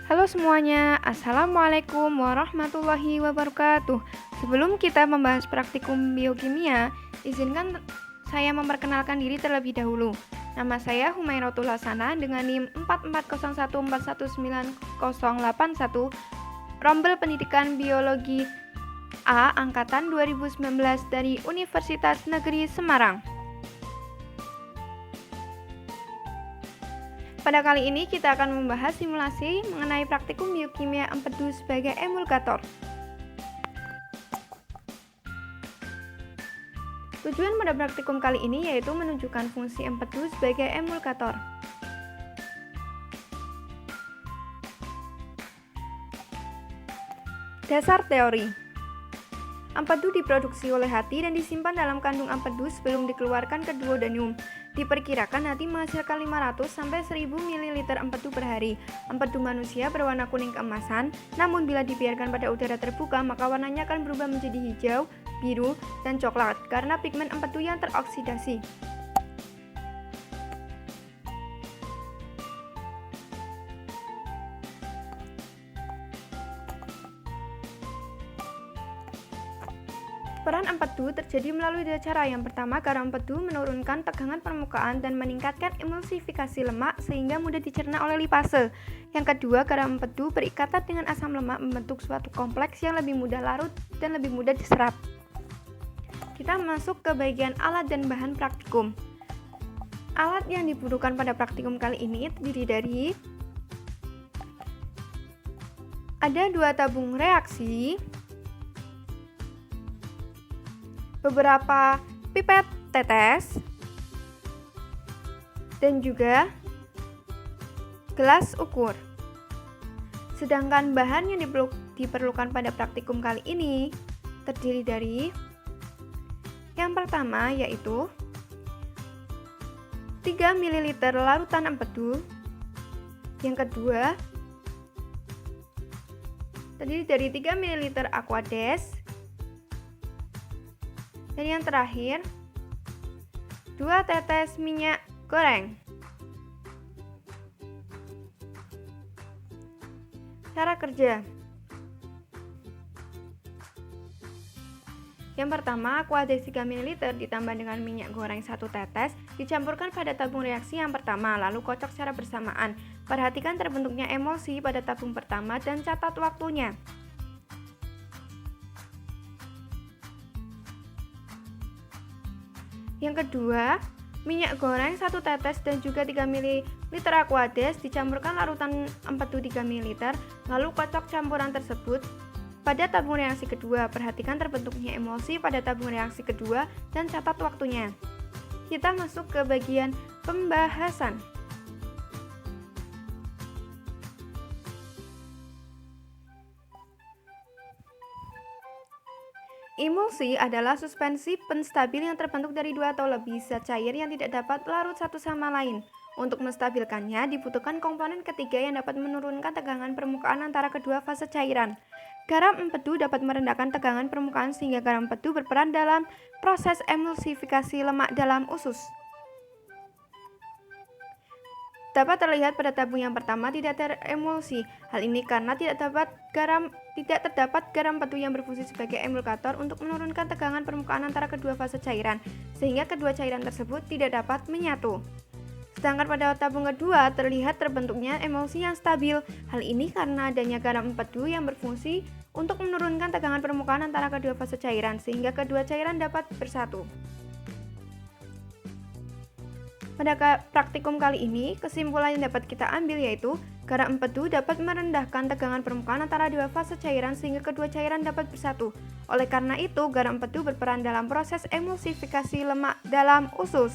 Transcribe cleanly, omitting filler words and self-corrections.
Halo semuanya, Assalamualaikum warahmatullahi wabarakatuh. Sebelum kita membahas praktikum biokimia, izinkan saya memperkenalkan diri terlebih dahulu. Nama saya Humairatul Hasanah dengan NIM 44014190081, Rombel Pendidikan Biologi A Angkatan 2019 dari Universitas Negeri Semarang. Pada kali ini kita akan membahas simulasi mengenai praktikum biokimia empedu sebagai emulgator. Tujuan pada praktikum kali ini yaitu menunjukkan fungsi empedu sebagai emulgator. Dasar teori. Empedu diproduksi oleh hati dan disimpan dalam kandung empedu sebelum dikeluarkan ke duodenium. Diperkirakan hati menghasilkan 500 sampai 1000 ml empedu per hari. Empedu manusia berwarna kuning keemasan, namun bila dibiarkan pada udara terbuka maka warnanya akan berubah menjadi hijau, biru, dan coklat karena pigmen empedu yang teroksidasi. Peran empedu terjadi melalui dua cara. Yang pertama, garam empedu menurunkan tegangan permukaan dan meningkatkan emulsifikasi lemak sehingga mudah dicerna oleh lipase. Yang kedua, garam empedu berikatan dengan asam lemak membentuk suatu kompleks yang lebih mudah larut dan lebih mudah diserap. Kita masuk ke bagian alat dan bahan praktikum. Alat yang dibutuhkan pada praktikum kali ini terdiri dari ada 2 tabung reaksi, beberapa pipet tetes, dan juga gelas ukur. Sedangkan bahan yang diperlukan pada praktikum kali ini terdiri dari yang pertama yaitu 3 ml larutan empedu, yang kedua terdiri dari 3 ml aquades, dan yang terakhir 2 tetes minyak goreng. Cara kerja. Yang pertama, aquades 3 ml ditambah dengan minyak goreng 1 tetes dicampurkan pada tabung reaksi yang pertama, lalu kocok secara bersamaan. Perhatikan terbentuknya emulsi pada tabung pertama dan catat waktunya. Yang kedua, minyak goreng 1 tetes dan juga 3 ml aquades dicampurkan larutan empedu 3 ml, lalu kocok campuran tersebut pada tabung reaksi kedua. Perhatikan terbentuknya emulsi pada tabung reaksi kedua dan catat waktunya. Kita masuk ke bagian pembahasan. Emulsi adalah suspensi penstabil yang terbentuk dari 2 atau lebih zat cair yang tidak dapat larut satu sama lain. Untuk menstabilkannya dibutuhkan komponen ketiga yang dapat menurunkan tegangan permukaan antara kedua fase cairan. Garam empedu dapat merendahkan tegangan permukaan sehingga garam empedu berperan dalam proses emulsifikasi lemak dalam usus. Dapat terlihat pada tabung yang pertama tidak teremulsi. Hal ini karena tidak terdapat garam empedu yang berfungsi sebagai emulgator untuk menurunkan tegangan permukaan antara kedua fase cairan, sehingga kedua cairan tersebut tidak dapat menyatu. Sedangkan pada tabung kedua terlihat terbentuknya emulsi yang stabil. Hal ini karena adanya garam empedu yang berfungsi untuk menurunkan tegangan permukaan antara kedua fase cairan, sehingga kedua cairan dapat bersatu. Pada praktikum kali ini, kesimpulan yang dapat kita ambil yaitu garam empedu dapat merendahkan tegangan permukaan antara dua fase cairan sehingga kedua cairan dapat bersatu. Oleh karena itu, garam empedu berperan dalam proses emulsifikasi lemak dalam usus.